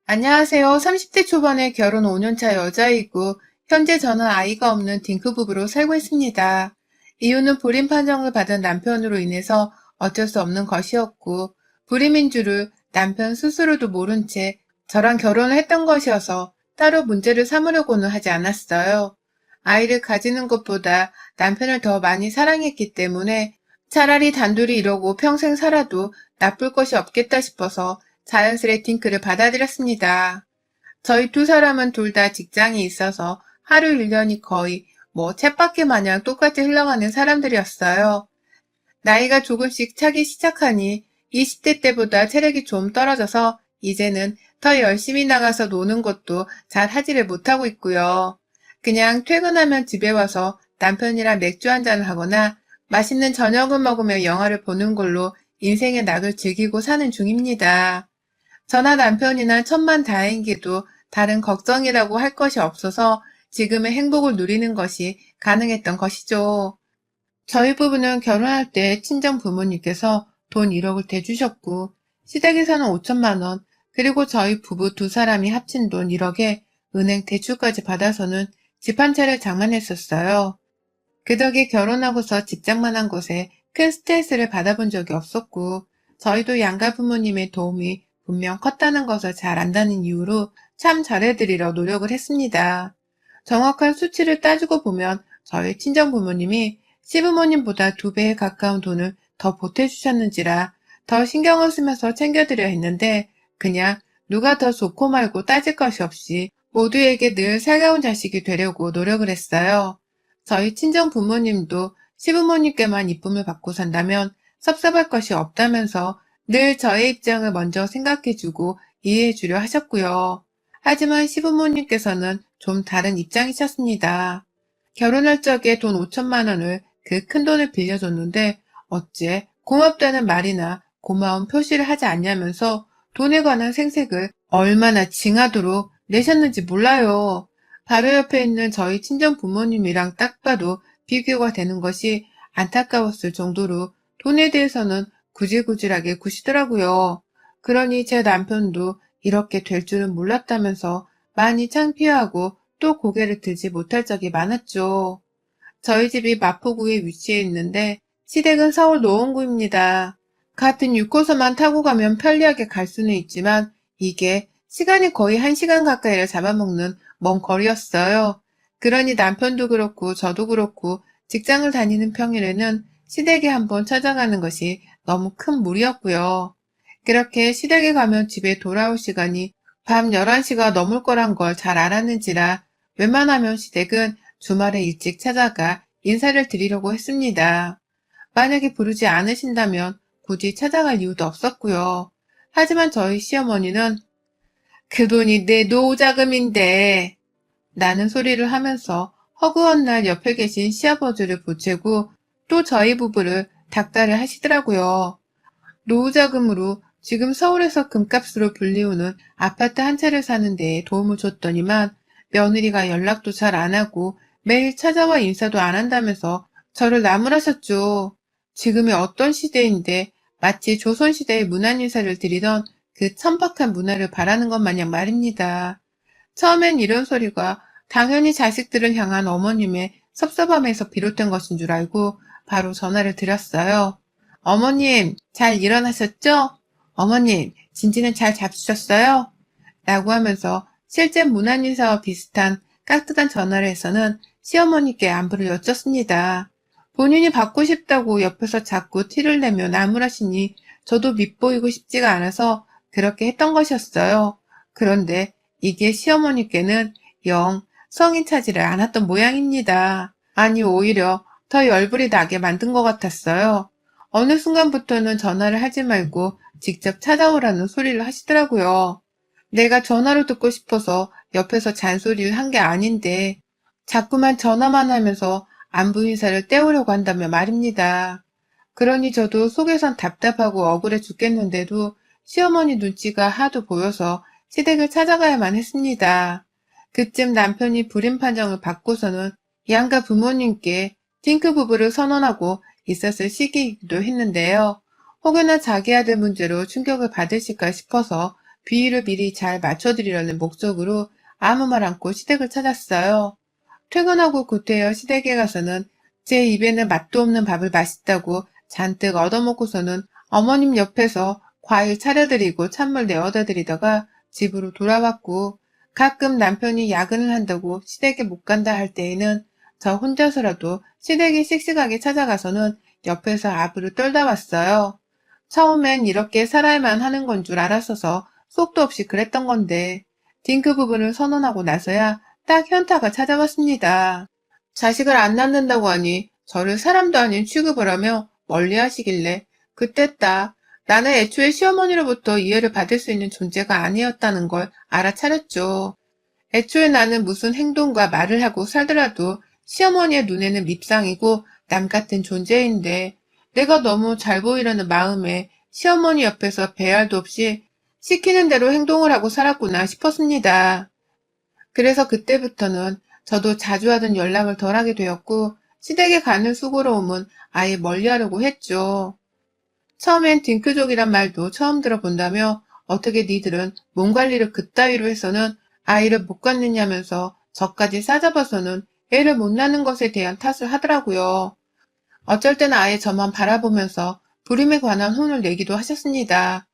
안녕하세요. 30대 초반에 결혼 5년차 여자이고 현재 저는 아이가 없는 딩크 부부로 살고 있습니다. 이유는 불임 판정을 받은 남편으로 인해서 어쩔 수 없는 것이었고 불임인 줄을 남편 스스로도 모른 채 저랑 결혼을 했던 것이어서 따로 문제를 삼으려고는 하지 않았어요. 아이를 가지는 것보다 남편을 더 많이 사랑했기 때문에 차라리 단둘이 이러고 평생 살아도 나쁠 것이 없겠다 싶어서 자연스레 딩크를 받아들였습니다. 저희 두 사람은 둘 다 직장이 있어서 하루 1년이 거의 쳇바퀴 마냥 똑같이 흘러가는 사람들이었어요. 나이가 조금씩 차기 시작하니 20대 때보다 체력이 좀 떨어져서 이제는 더 열심히 나가서 노는 것도 잘 하지를 못하고 있고요. 그냥 퇴근하면 집에 와서 남편이랑 맥주 한잔을 하거나 맛있는 저녁을 먹으며 영화를 보는 걸로 인생의 낙을 즐기고 사는 중입니다. 저나 남편이나 천만다행히도 다른 걱정이라고 할 것이 없어서 지금의 행복을 누리는 것이 가능했던 것이죠. 저희 부부는 결혼할 때 친정 부모님께서 돈 1억을 대주셨고 시댁에서는 5천만 원, 그리고 저희 부부 두 사람이 합친 돈 1억에 은행 대출까지 받아서는 집 한 채를 장만했었어요. 그 덕에 결혼하고서 직장만 한 것에 큰 스트레스를 받아본 적이 없었고 저희도 양가 부모님의 도움이 분명 컸다는 것을 잘 안다는 이유로 참 잘해드리려 노력을 했습니다. 정확한 수치를 따지고 보면 저희 친정 부모님이 시부모님보다 2배에 가까운 돈을 더 보태주셨는지라 더 신경을 쓰면서 챙겨드려 했는데 그냥 누가 더 좋고 말고 따질 것이 없이 모두에게 늘 살가운 자식이 되려고 노력을 했어요. 저희 친정 부모님도 시부모님께만 이쁨을 받고 산다면 섭섭할 것이 없다면서 늘 저의 입장을 먼저 생각해주고 이해해주려 하셨고요. 하지만 시부모님께서는 좀 다른 입장이셨습니다. 결혼할 적에 돈 5천만 원을 그 큰 돈을 빌려줬는데 어째 고맙다는 말이나 고마운 표시를 하지 않냐면서 돈에 관한 생색을 얼마나 징하도록 내셨는지 몰라요. 바로 옆에 있는 저희 친정 부모님이랑 딱 봐도 비교가 되는 것이 안타까웠을 정도로 돈에 대해서는 구질구질하게 구시더라고요. 그러니 제 남편도 이렇게 될 줄은 몰랐다면서 많이 창피하고 또 고개를 들지 못할 적이 많았죠. 저희 집이 마포구에 위치해 있는데 시댁은 서울 노원구입니다. 같은 6호선만 타고 가면 편리하게 갈 수는 있지만 이게 시간이 거의 1시간 가까이를 잡아먹는 먼 거리였어요. 그러니 남편도 그렇고 저도 그렇고 직장을 다니는 평일에는 시댁에 한번 찾아가는 것이 너무 큰 무리였고요. 그렇게 시댁에 가면 집에 돌아올 시간이 밤 11시가 넘을 거란 걸 잘 알았는지라 웬만하면 시댁은 주말에 일찍 찾아가 인사를 드리려고 했습니다. 만약에 부르지 않으신다면 굳이 찾아갈 이유도 없었고요. 하지만 저희 시어머니는 그 돈이 내 노후자금인데 라는 소리를 하면서 허구한 날 옆에 계신 시아버지를 보채고 또 저희 부부를 닥달을 하시더라고요. 노후자금으로 지금 서울에서 금값으로 불리우는 아파트 한 채를 사는 데에 도움을 줬더니만 며느리가 연락도 잘 안 하고 매일 찾아와 인사도 안 한다면서 저를 나무라셨죠. 지금이 어떤 시대인데 마치 조선시대의 문안인사를 드리던 그 천박한 문화를 바라는 것 마냥 말입니다. 처음엔 이런 소리가 당연히 자식들을 향한 어머님의 섭섭함에서 비롯된 것인 줄 알고 바로 전화를 드렸어요. 어머님, 잘 일어나셨죠? 어머님, 진지는 잘 잡수셨어요? 라고 하면서 실제 문안인사와 비슷한 깍듯한 전화를 해서는 시어머니께 안부를 여쭙습니다. 본인이 받고 싶다고 옆에서 자꾸 티를 내며 나무라시니 저도 밉보이고 싶지가 않아서 그렇게 했던 것이었어요. 그런데 이게 시어머니께는 영 성인 차지를 않았던 모양입니다. 아니 오히려 더 열불이 나게 만든 것 같았어요. 어느 순간부터는 전화를 하지 말고 직접 찾아오라는 소리를 하시더라고요. 내가 전화로 듣고 싶어서 옆에서 잔소리를 한 게 아닌데 자꾸만 전화만 하면서 안부 인사를 때우려고 한다며 말입니다. 그러니 저도 속에선 답답하고 억울해 죽겠는데도 시어머니 눈치가 하도 보여서 시댁을 찾아가야만 했습니다. 그쯤 남편이 불임 판정을 받고서는 양가 부모님께 딩크 부부를 선언하고 있었을 시기이기도 했는데요. 혹여나 자기 아들 문제로 충격을 받으실까 싶어서 비위를 미리 잘 맞춰드리려는 목적으로 아무 말 않고 시댁을 찾았어요. 퇴근하고 곧되어 시댁에 가서는 제 입에는 맛도 없는 밥을 맛있다고 잔뜩 얻어먹고서는 어머님 옆에서 과일 차려드리고 찬물 내어다 드리다가 집으로 돌아왔고, 가끔 남편이 야근을 한다고 시댁에 못 간다 할 때에는 저 혼자서라도 시댁에 씩씩하게 찾아가서는 옆에서 아부를 떨다 왔어요. 처음엔 이렇게 살아야만 하는 건 줄 알았어서 속도 없이 그랬던 건데, 딩크 부분을 선언하고 나서야 딱 현타가 찾아왔습니다. 자식을 안 낳는다고 하니 저를 사람도 아닌 취급을 하며 멀리 하시길래, 그때 딱 나는 애초에 시어머니로부터 이해를 받을 수 있는 존재가 아니었다는 걸 알아차렸죠. 애초에 나는 무슨 행동과 말을 하고 살더라도 시어머니의 눈에는 밉상이고 남 같은 존재인데, 내가 너무 잘 보이려는 마음에 시어머니 옆에서 배알도 없이 시키는 대로 행동을 하고 살았구나 싶었습니다. 그래서 그때부터는 저도 자주 하던 연락을 덜 하게 되었고, 시댁에 가는 수고로움은 아예 멀리하려고 했죠. 처음엔 딩크족이란 말도 처음 들어본다며 어떻게 니들은 몸 관리를 그따위로 해서는 아이를 못 갖느냐면서 저까지 싸잡아서는 애를 못 낳는 것에 대한 탓을 하더라고요. 어쩔 땐 아예 저만 바라보면서 불임에 관한 혼을 내기도 하셨습니다.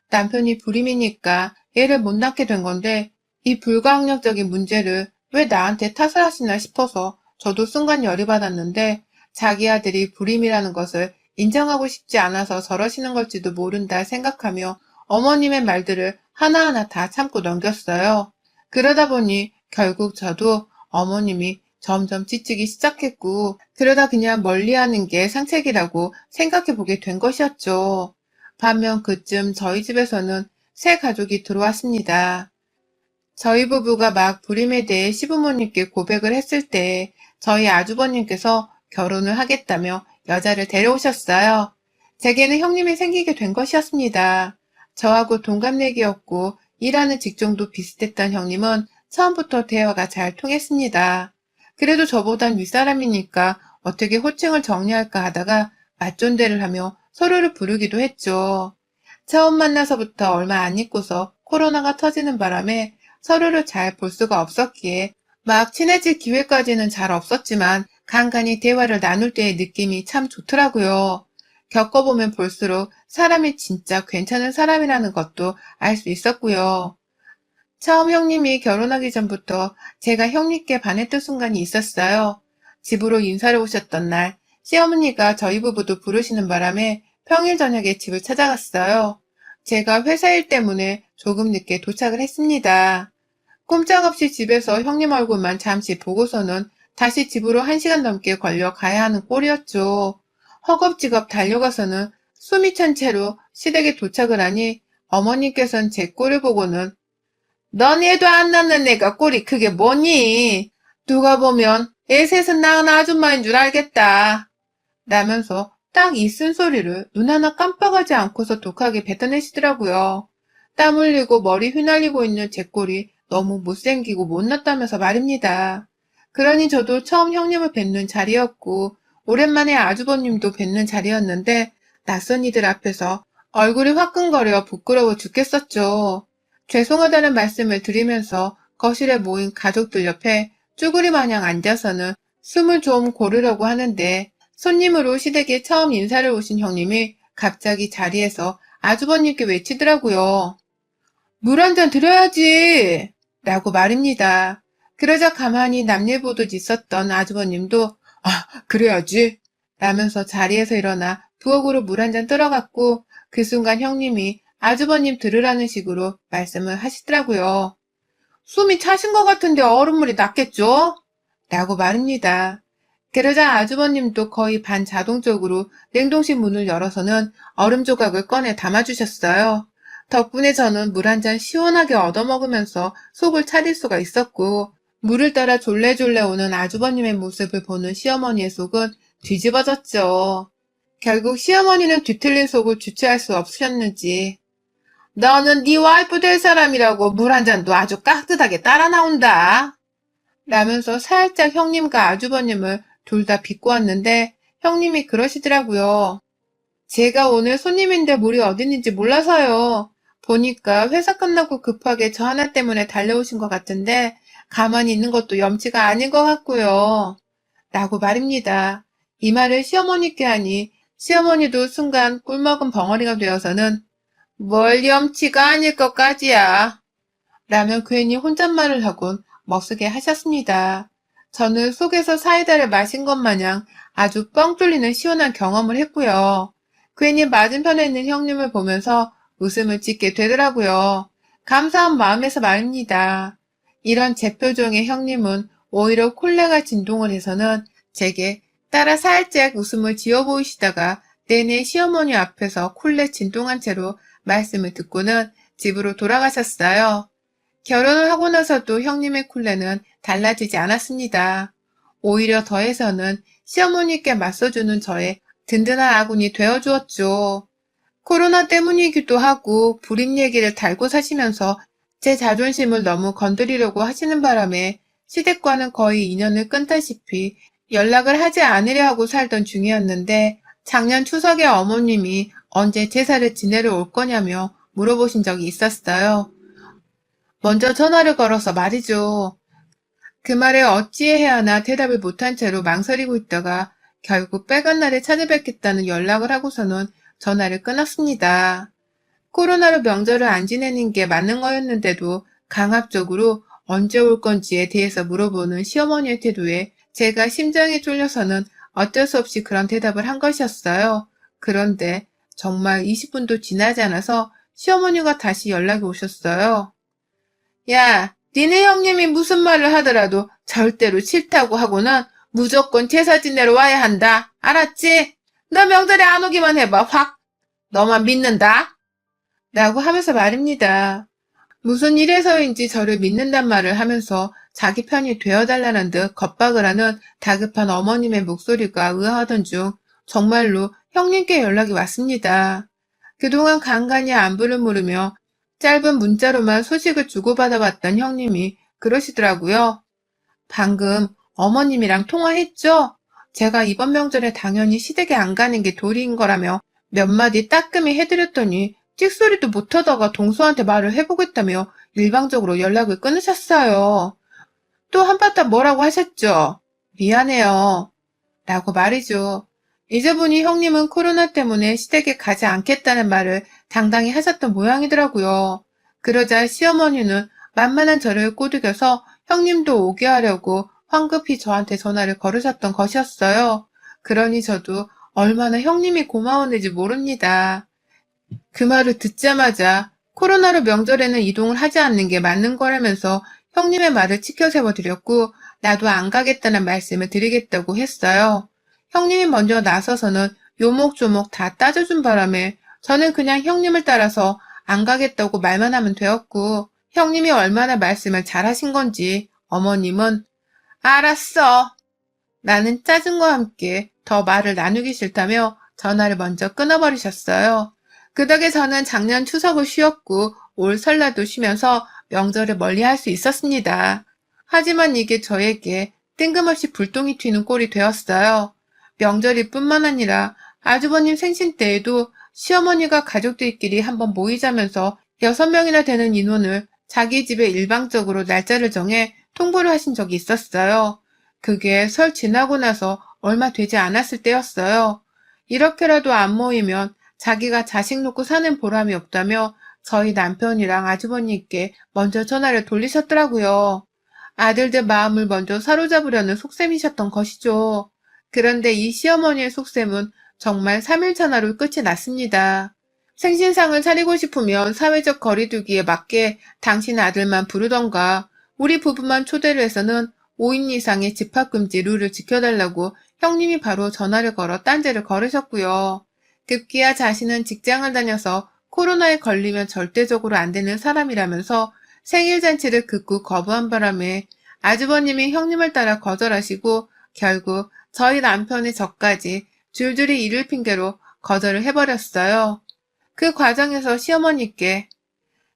남편이 불임이니까 애를 못 낳게 된 건데 이 불가항력적인 문제를 왜 나한테 탓을 하시나 싶어서 저도 순간 열이 받았는데, 자기 아들이 불임이라는 것을 인정하고 싶지 않아서 저러시는 걸지도 모른다 생각하며 어머님의 말들을 하나하나 다 참고 넘겼어요. 그러다 보니 결국 저도 어머님이 점점 지치기 시작했고, 그러다 그냥 멀리하는 게 상책이라고 생각해 보게 된 것이었죠. 반면 그쯤 저희 집에서는 새 가족이 들어왔습니다. 저희 부부가 막 불임에 대해 시부모님께 고백을 했을 때 저희 아주버님께서 결혼을 하겠다며 여자를 데려오셨어요. 제게는 형님이 생기게 된 것이었습니다. 저하고 동갑내기였고 일하는 직종도 비슷했던 형님은 처음부터 대화가 잘 통했습니다. 그래도 저보단 윗사람이니까 어떻게 호칭을 정리할까 하다가 맞존대를 하며 서로를 부르기도 했죠. 처음 만나서부터 얼마 안 있고서 코로나가 터지는 바람에 서로를 잘 볼 수가 없었기에 막 친해질 기회까지는 잘 없었지만 간간히 대화를 나눌 때의 느낌이 참 좋더라고요. 겪어보면 볼수록 사람이 진짜 괜찮은 사람이라는 것도 알 수 있었고요. 처음 형님이 결혼하기 전부터 제가 형님께 반했던 순간이 있었어요. 집으로 인사를 오셨던 날, 시어머니가 저희 부부도 부르시는 바람에 평일 저녁에 집을 찾아갔어요. 제가 회사 일 때문에 조금 늦게 도착을 했습니다. 꼼짝없이 집에서 형님 얼굴만 잠시 보고서는 다시 집으로 1시간 넘게 걸려 가야 하는 꼴이었죠. 허겁지겁 달려가서는 숨이 찬 채로 시댁에 도착을 하니 어머니께서는 제 꼴을 보고는, 넌 애도 안 낳는 애가 꼴이 그게 뭐니? 누가 보면 애 셋은 낳은 아줌마인 줄 알겠다. 라면서 딱 이 쓴소리를 눈 하나 깜빡하지 않고서 독하게 뱉어내시더라고요. 땀 흘리고 머리 휘날리고 있는 제 꼴이 너무 못생기고 못났다면서 말입니다. 그러니 저도 처음 형님을 뵙는 자리였고 오랜만에 아주버님도 뵙는 자리였는데 낯선 이들 앞에서 얼굴이 화끈거려 부끄러워 죽겠었죠. 죄송하다는 말씀을 드리면서 거실에 모인 가족들 옆에 쭈구리 마냥 앉아서는 숨을 좀 고르려고 하는데, 손님으로 시댁에 처음 인사를 오신 형님이 갑자기 자리에서 아주버님께 외치더라고요. 물 한 잔 드려야지! 라고 말입니다. 그러자 가만히 남일 보듯 있었던 아주버님도 그래야지! 라면서 자리에서 일어나 부엌으로 물 한 잔 들어갔고, 그 순간 형님이 아주버님 들으라는 식으로 말씀을 하시더라고요. 숨이 차신 것 같은데 얼음물이 낫겠죠? 라고 말입니다. 그러자 아주버님도 거의 반자동적으로 냉동실 문을 열어서는 얼음 조각을 꺼내 담아주셨어요. 덕분에 저는 물 한 잔 시원하게 얻어먹으면서 속을 차릴 수가 있었고, 물을 따라 졸래졸래 오는 아주버님의 모습을 보는 시어머니의 속은 뒤집어졌죠. 결국 시어머니는 뒤틀린 속을 주체할 수 없으셨는지, 너는 네 와이프 될 사람이라고 물 한 잔도 아주 깍듯하게 따라 나온다. 라면서 살짝 형님과 아주버님을 둘 다 비꼬았는데 형님이 그러시더라고요. 제가 오늘 손님인데 물이 어디 있는지 몰라서요. 보니까 회사 끝나고 급하게 저 하나 때문에 달려오신 것 같은데 가만히 있는 것도 염치가 아닌 것 같고요. 라고 말입니다. 이 말을 시어머니께 하니 시어머니도 순간 꿀먹은 벙어리가 되어서는 뭘 염치가 아닐 것까지야. 라며 괜히 혼잣말을 하곤 멋쓰게 하셨습니다. 저는 속에서 사이다를 마신 것 마냥 아주 뻥 뚫리는 시원한 경험을 했고요. 괜히 맞은편에 있는 형님을 보면서 웃음을 짓게 되더라고요. 감사한 마음에서 말입니다. 이런 제 표정의 형님은 오히려 콜레가 진동을 해서는 제게 따라 살짝 웃음을 지어 보이시다가 내내 시어머니 앞에서 콜레 진동한 채로 말씀을 듣고는 집으로 돌아가셨어요. 결혼을 하고 나서도 형님의 콜레는 달라지지 않았습니다. 오히려 더해서는 시어머니께 맞서주는 저의 든든한 아군이 되어주었죠. 코로나 때문이기도 하고 불임 얘기를 달고 사시면서 제 자존심을 너무 건드리려고 하시는 바람에 시댁과는 거의 인연을 끊다시피 연락을 하지 않으려 하고 살던 중이었는데 작년 추석에 어머님이 언제 제사를 지내러 올 거냐며 물어보신 적이 있었어요. 먼저 전화를 걸어서 말이죠. 그 말에 어찌해야 하나 대답을 못한 채로 망설이고 있다가 결국 빨간 날에 찾아뵙겠다는 연락을 하고서는 전화를 끊었습니다. 코로나로 명절을 안 지내는 게 맞는 거였는데도 강압적으로 언제 올 건지에 대해서 물어보는 시어머니의 태도에 제가 심장이 쫄려서는 어쩔 수 없이 그런 대답을 한 것이었어요. 그런데 정말 20분도 지나지 않아서 시어머니가 다시 연락이 오셨어요. 야, 니네 형님이 무슨 말을 하더라도 절대로 싫다고 하고는 무조건 제사 지내러 와야 한다. 알았지? 너 명절에 안 오기만 해봐. 확. 너만 믿는다. 라고 하면서 말입니다. 무슨 일에서인지 저를 믿는단 말을 하면서 자기 편이 되어달라는 듯 겁박을 하는 다급한 어머님의 목소리가 의아하던 중 정말로 형님께 연락이 왔습니다. 그동안 간간히 안부를 물으며 짧은 문자로만 소식을 주고받아왔던 형님이 그러시더라고요. 방금 어머님이랑 통화했죠? 제가 이번 명절에 당연히 시댁에 안 가는 게 도리인 거라며 몇 마디 따끔히 해드렸더니 찍소리도 못하다가 동서한테 말을 해보겠다며 일방적으로 연락을 끊으셨어요. 또 한바탕 뭐라고 하셨죠? 미안해요. 라고 말이죠. 이제 보니 형님은 코로나 때문에 시댁에 가지 않겠다는 말을 당당히 하셨던 모양이더라고요. 그러자 시어머니는 만만한 저를 꼬드겨서 형님도 오게 하려고 황급히 저한테 전화를 걸으셨던 것이었어요. 그러니 저도 얼마나 형님이 고마웠는지 모릅니다. 그 말을 듣자마자 코로나로 명절에는 이동을 하지 않는 게 맞는 거라면서 형님의 말을 치켜 세워드렸고 나도 안 가겠다는 말씀을 드리겠다고 했어요. 형님이 먼저 나서서는 요목조목 다 따져준 바람에 저는 그냥 형님을 따라서 안 가겠다고 말만 하면 되었고 형님이 얼마나 말씀을 잘하신 건지 어머님은 알았어. 나는 짜증과 함께 더 말을 나누기 싫다며 전화를 먼저 끊어버리셨어요. 그 덕에 저는 작년 추석을 쉬었고 올 설날도 쉬면서 명절을 멀리할 수 있었습니다. 하지만 이게 저에게 뜬금없이 불똥이 튀는 꼴이 되었어요. 명절일 뿐만 아니라 아주버님 생신 때에도 시어머니가 가족들끼리 한번 모이자면서 6명이나 되는 인원을 자기 집에 일방적으로 날짜를 정해 통보를 하신 적이 있었어요. 그게 설 지나고 나서 얼마 되지 않았을 때였어요. 이렇게라도 안 모이면 자기가 자식 놓고 사는 보람이 없다며 저희 남편이랑 아주버님께 먼저 전화를 돌리셨더라고요. 아들들 마음을 먼저 사로잡으려는 속셈이셨던 것이죠. 그런데 이 시어머니의 속셈은 정말 3일 전화로 끝이 났습니다. 생신상을 차리고 싶으면 사회적 거리두기에 맞게 당신 아들만 부르던가 우리 부부만 초대를 해서는 5인 이상의 집합금지 룰을 지켜달라고 형님이 바로 전화를 걸어 딴지를 걸으셨고요. 급기야 자신은 직장을 다녀서 코로나에 걸리면 절대적으로 안 되는 사람이라면서 생일잔치를 극구 거부한 바람에 아주버님이 형님을 따라 거절하시고 결국 저희 남편의 저까지 줄줄이 이를 핑계로 거절을 해버렸어요. 그 과정에서 시어머니께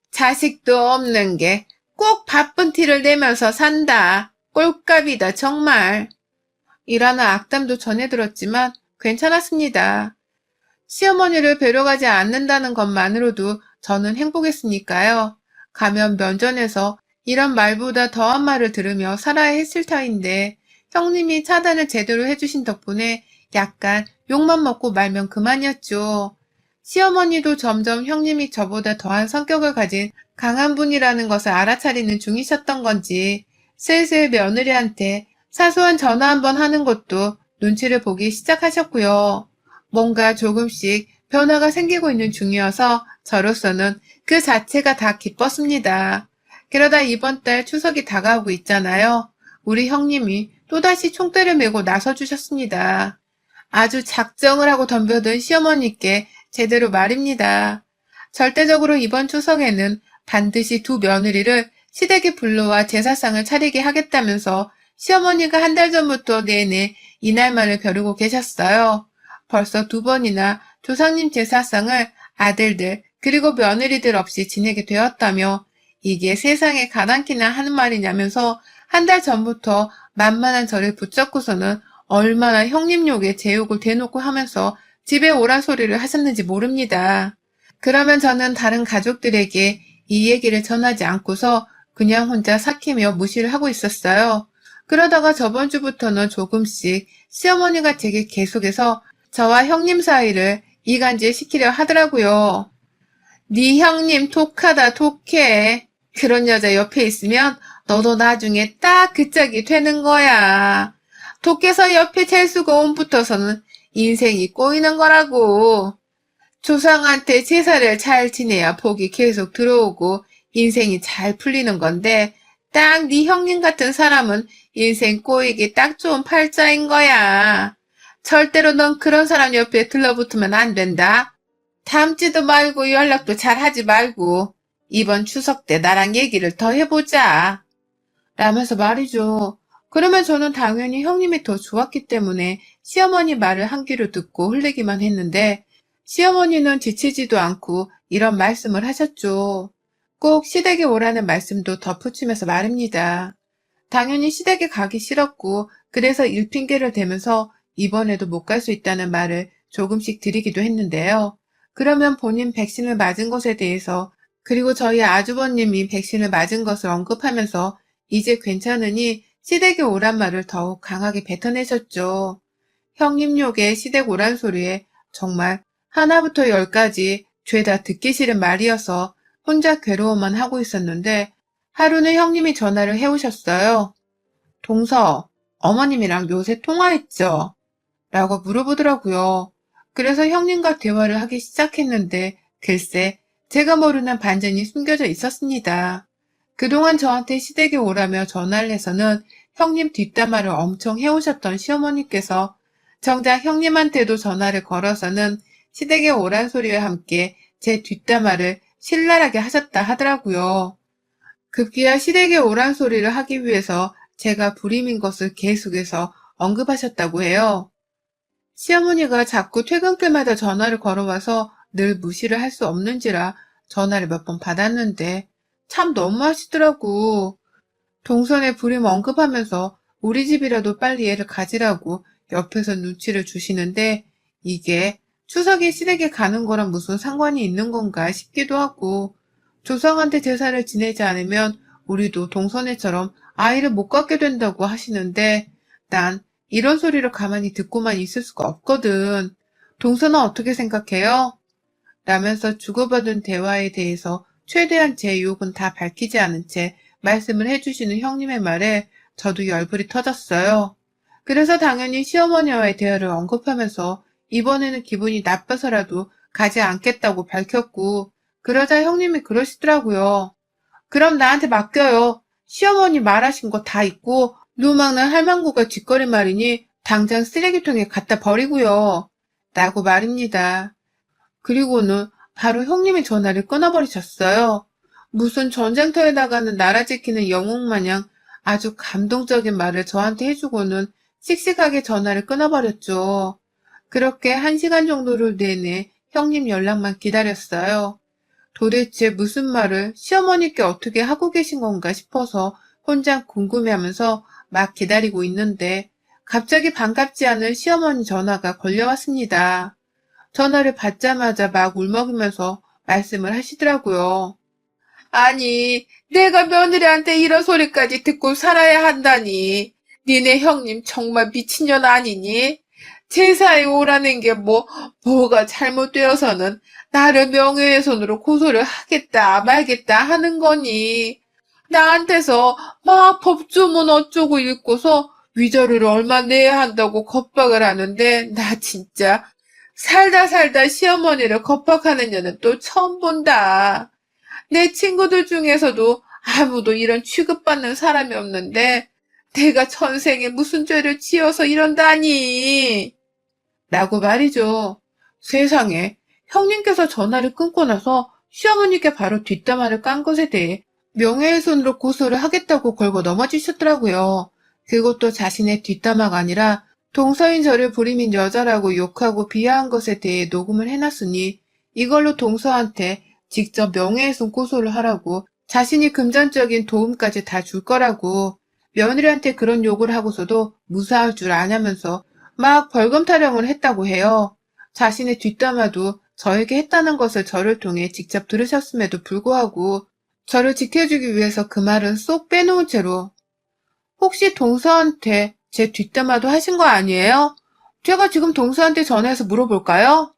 자식도 없는 게 꼭 바쁜 티를 내면서 산다. 꼴값이다 정말. 이라는 악담도 전해 들었지만 괜찮았습니다. 시어머니를 뵈러 가지 않는다는 것만으로도 저는 행복했으니까요. 가면 면전에서 이런 말보다 더한 말을 들으며 살아야 했을 터인데 형님이 차단을 제대로 해주신 덕분에 약간 욕만 먹고 말면 그만이었죠. 시어머니도 점점 형님이 저보다 더한 성격을 가진 강한 분이라는 것을 알아차리는 중이셨던 건지 슬슬 며느리한테 사소한 전화 한번 하는 것도 눈치를 보기 시작하셨고요. 뭔가 조금씩 변화가 생기고 있는 중이어서 저로서는 그 자체가 다 기뻤습니다. 그러다 이번 달 추석이 다가오고 있잖아요. 우리 형님이 또다시 총대를 메고 나서주셨습니다. 아주 작정을 하고 덤벼든 시어머니께 제대로 말입니다. 절대적으로 이번 추석에는 반드시 두 며느리를 시댁에 불러와 제사상을 차리게 하겠다면서 시어머니가 한 달 전부터 내내 이날만을 벼르고 계셨어요. 벌써 2번이나 조상님 제사상을 아들들 그리고 며느리들 없이 지내게 되었다며 이게 세상에 가당키나 하는 말이냐면서 한 달 전부터 만만한 저를 붙잡고서는 얼마나 형님 욕에 제 욕을 대놓고 하면서 집에 오란 소리를 하셨는지 모릅니다. 그러면 저는 다른 가족들에게 이 얘기를 전하지 않고서 그냥 혼자 삭히며 무시를 하고 있었어요. 그러다가 저번 주부터는 조금씩 시어머니가 제게 계속해서 저와 형님 사이를 이간질 시키려 하더라고요. 네 형님 톡하다 톡해. 그런 여자 옆에 있으면 너도 나중에 딱 그 짝이 되는 거야. 톡해서 옆에 찰수가 옴붙어서는 인생이 꼬이는 거라고. 조상한테 제사를 잘 지내야 복이 계속 들어오고 인생이 잘 풀리는 건데 딱 네 형님 같은 사람은 인생 꼬이기 딱 좋은 팔자인 거야. 절대로 넌 그런 사람 옆에 들러붙으면 안 된다. 닮지도 말고 연락도 잘 하지 말고 이번 추석 때 나랑 얘기를 더 해보자. 라면서 말이죠. 그러면 저는 당연히 형님이 더 좋았기 때문에 시어머니 말을 한 귀로 듣고 흘리기만 했는데 시어머니는 지치지도 않고 이런 말씀을 하셨죠. 꼭 시댁에 오라는 말씀도 덧붙이면서 말입니다. 당연히 시댁에 가기 싫었고 그래서 일핑계를 대면서 이번에도 못 갈 수 있다는 말을 조금씩 드리기도 했는데요. 그러면 본인 백신을 맞은 것에 대해서 그리고 저희 아주버님이 백신을 맞은 것을 언급하면서 이제 괜찮으니 시댁에 오란 말을 더욱 강하게 뱉어내셨죠. 형님 욕에 시댁 오란 소리에 정말 하나부터 열까지 죄다 듣기 싫은 말이어서 혼자 괴로워만 하고 있었는데 하루는 형님이 전화를 해오셨어요. 동서, 어머님이랑 요새 통화했죠? 라고 물어보더라고요. 그래서 형님과 대화를 하기 시작했는데 글쎄 제가 모르는 반전이 숨겨져 있었습니다. 그동안 저한테 시댁에 오라며 전화를 해서는 형님 뒷담화를 엄청 해오셨던 시어머니께서 정작 형님한테도 전화를 걸어서는 시댁에 오란 소리와 함께 제 뒷담화를 신랄하게 하셨다 하더라고요. 급기야 시댁에 오란 소리를 하기 위해서 제가 불임인 것을 계속해서 언급하셨다고 해요. 시어머니가 자꾸 퇴근길마다 전화를 걸어와서 늘 무시를 할 수 없는지라 전화를 몇 번 받았는데 참 너무하시더라고. 동선에 불임 언급하면서 우리 집이라도 빨리 애를 가지라고 옆에서 눈치를 주시는데 이게 추석에 시댁에 가는 거랑 무슨 상관이 있는 건가 싶기도 하고 조상한테 제사를 지내지 않으면 우리도 동선애처럼 아이를 못 갖게 된다고 하시는데 난 이런 소리를 가만히 듣고만 있을 수가 없거든. 동서는 어떻게 생각해요? 라면서 주고받은 대화에 대해서 최대한 제 욕은 다 밝히지 않은 채 말씀을 해주시는 형님의 말에 저도 열불이 터졌어요. 그래서 당연히 시어머니와의 대화를 언급하면서 이번에는 기분이 나빠서라도 가지 않겠다고 밝혔고 그러자 형님이 그러시더라고요. 그럼 나한테 맡겨요. 시어머니 말하신 거 다 있고 누막난 할망구가 뒷거리말이니 당장 쓰레기통에 갖다 버리고요. 라고 말입니다. 그리고는 바로 형님이 전화를 끊어버리셨어요. 무슨 전쟁터에 나가는 나라 지키는 영웅 마냥 아주 감동적인 말을 저한테 해주고는 씩씩하게 전화를 끊어버렸죠. 그렇게 1시간 정도를 내내 형님 연락만 기다렸어요. 도대체 무슨 말을 시어머니께 어떻게 하고 계신 건가 싶어서 혼자 궁금해하면서 막 기다리고 있는데 갑자기 반갑지 않은 시어머니 전화가 걸려왔습니다. 전화를 받자마자 막 울먹이면서 말씀을 하시더라고요. 아니, 내가 며느리한테 이런 소리까지 듣고 살아야 한다니. 니네 형님 정말 미친년 아니니? 제사에 오라는 게 뭐가 잘못되어서는 나를 명예훼손으로 고소를 하겠다, 말겠다 하는 거니. 나한테서 막 법조문 어쩌고 읽고서 위자료를 얼마 내야 한다고 겁박을 하는데, 나 진짜 살다 살다 시어머니를 겁박하는 년은 또 처음 본다. 내 친구들 중에서도 아무도 이런 취급받는 사람이 없는데 내가 전생에 무슨 죄를 지어서 이런다니. 라고 말이죠. 세상에, 형님께서 전화를 끊고 나서 시어머니께 바로 뒷담화를 깐 것에 대해 명예훼손으로 고소를 하겠다고 걸고 넘어지셨더라고요. 그것도 자신의 뒷담화가 아니라 동서인 저를 부리민 여자라고 욕하고 비하한 것에 대해 녹음을 해놨으니 이걸로 동서한테 직접 명예훼손 고소를 하라고 자신이 금전적인 도움까지 다 줄 거라고 며느리한테 그런 욕을 하고서도 무사할 줄 아냐면서 막 벌금 타령을 했다고 해요. 자신의 뒷담화도 저에게 했다는 것을 저를 통해 직접 들으셨음에도 불구하고 저를 지켜주기 위해서 그 말은 쏙 빼놓은 채로 혹시 동서한테 제 뒷담화도 하신 거 아니에요? 제가 지금 동서한테 전화해서 물어볼까요?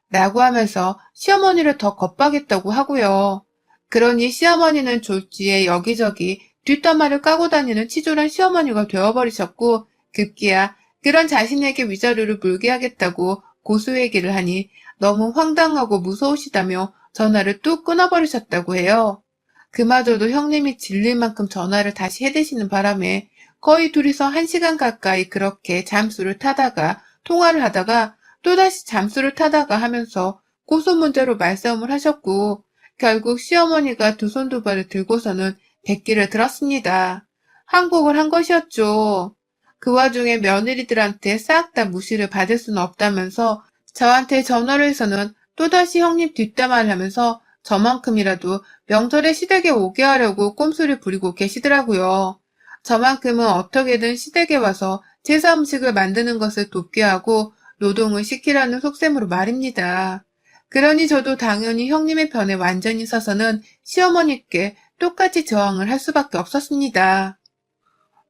라고 하면서 시어머니를 더 겁박했다고 하고요. 그러니 시어머니는 졸지에 여기저기 뒷담화를 까고 다니는 치졸한 시어머니가 되어버리셨고 급기야 그런 자신에게 위자료를 물게 하겠다고 고소 얘기를 하니 너무 황당하고 무서우시다며 전화를 뚝 끊어버리셨다고 해요. 그마저도 형님이 질릴 만큼 전화를 다시 해대시는 바람에 거의 둘이서 1시간 가까이 그렇게 잠수를 타다가 통화를 하다가 또다시 잠수를 타다가 하면서 고소 문제로 말싸움을 하셨고 결국 시어머니가 두 손 두 발을 들고서는 백기를 들었습니다. 항복을 한 것이었죠. 그 와중에 며느리들한테 싹 다 무시를 받을 수는 없다면서 저한테 전화를 해서는 또다시 형님 뒷담화를 하면서 저만큼이라도 명절에 시댁에 오게 하려고 꼼수를 부리고 계시더라고요. 저만큼은 어떻게든 시댁에 와서 제사 음식을 만드는 것을 돕게 하고 노동을 시키라는 속셈으로 말입니다. 그러니 저도 당연히 형님의 편에 완전히 서서는 시어머니께 똑같이 저항을 할 수밖에 없었습니다.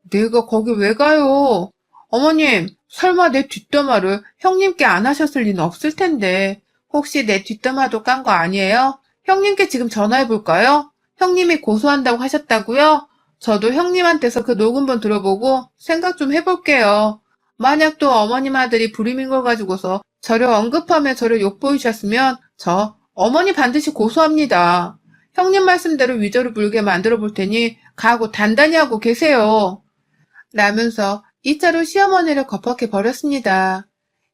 내가 거기 왜 가요? 어머님, 설마 내 뒷담화를 형님께 안 하셨을 리는 없을 텐데. 혹시 내 뒷담화도 깐 거 아니에요? 형님께 지금 전화해 볼까요? 형님이 고소한다고 하셨다고요? 저도 형님한테서 그 녹음본 들어보고 생각 좀 해볼게요. 만약 또 어머님 아들이 불임인 걸 가지고서 저를 언급하며 저를 욕보이셨으면 저 어머니 반드시 고소합니다. 형님 말씀대로 위조를 물게 만들어 볼 테니 각오 단단히 하고 계세요. 라면서 2차로 시어머니를 겁박해 버렸습니다.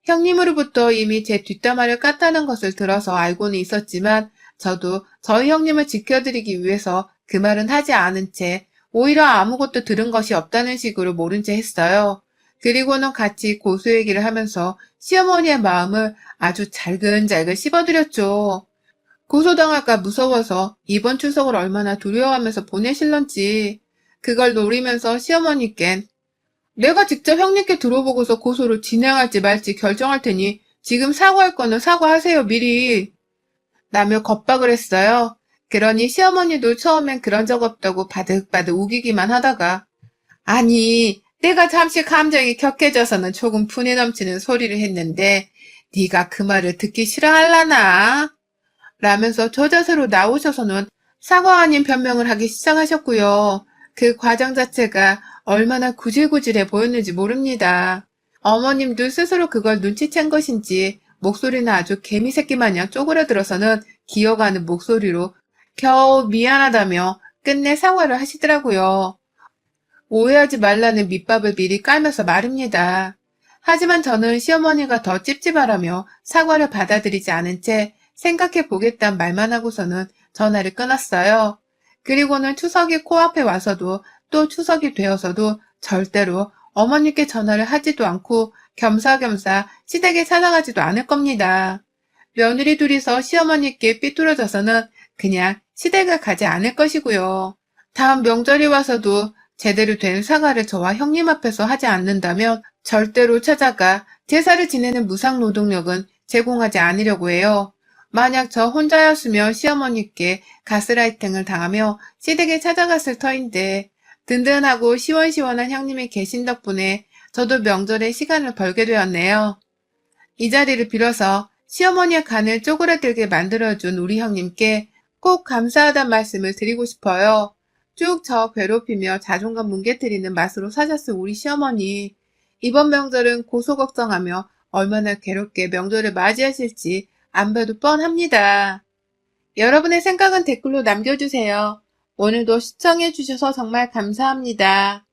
형님으로부터 이미 제 뒷담화를 깠다는 것을 들어서 알고는 있었지만 저도 저희 형님을 지켜드리기 위해서 그 말은 하지 않은 채 오히려 아무것도 들은 것이 없다는 식으로 모른 채 했어요. 그리고는 같이 고소 얘기를 하면서 시어머니의 마음을 아주 잘근잘근 씹어드렸죠. 고소당할까 무서워서 이번 추석을 얼마나 두려워하면서 보내실런지 그걸 노리면서 시어머니께 내가 직접 형님께 들어보고서 고소를 진행할지 말지 결정할 테니 지금 사과할 거는 사과하세요 미리 라며 겁박을 했어요. 그러니 시어머니도 처음엔 그런 적 없다고 바득바득 우기기만 하다가 아니 내가 잠시 감정이 격해져서는 조금 분이 넘치는 소리를 했는데 네가 그 말을 듣기 싫어할라나? 라면서 저 자세로 나오셔서는 사과 아닌 변명을 하기 시작하셨고요. 그 과정 자체가 얼마나 구질구질해 보였는지 모릅니다. 어머님도 스스로 그걸 눈치챈 것인지 목소리는 아주 개미새끼 마냥 쪼그라들어서는 기어가는 목소리로 겨우 미안하다며 끝내 사과를 하시더라고요. 오해하지 말라는 밑밥을 미리 깔면서 말입니다. 하지만 저는 시어머니가 더 찝찝하라며 사과를 받아들이지 않은 채 생각해 보겠다는 말만 하고서는 전화를 끊었어요. 그리고는 추석이 코앞에 와서도 또 추석이 되어서도 절대로 어머니께 전화를 하지도 않고 겸사겸사 시댁에 찾아가지도 않을 겁니다. 며느리 둘이서 시어머니께 삐뚤어져서는 그냥 시댁을 가지 않을 것이고요. 다음 명절이 와서도 제대로 된 사과를 저와 형님 앞에서 하지 않는다면 절대로 찾아가 제사를 지내는 무상노동력은 제공하지 않으려고 해요. 만약 저 혼자였으면 시어머니께 가스라이팅을 당하며 시댁에 찾아갔을 터인데 든든하고 시원시원한 형님이 계신 덕분에 저도 명절에 시간을 벌게 되었네요. 이 자리를 빌어서 시어머니의 간을 쪼그라들게 만들어준 우리 형님께 꼭 감사하단 말씀을 드리고 싶어요. 쭉 저 괴롭히며 자존감 뭉개뜨리는 맛으로 사셨을 우리 시어머니. 이번 명절은 고소 걱정하며 얼마나 괴롭게 명절을 맞이하실지 안 봐도 뻔합니다. 여러분의 생각은 댓글로 남겨주세요. 오늘도 시청해주셔서 정말 감사합니다.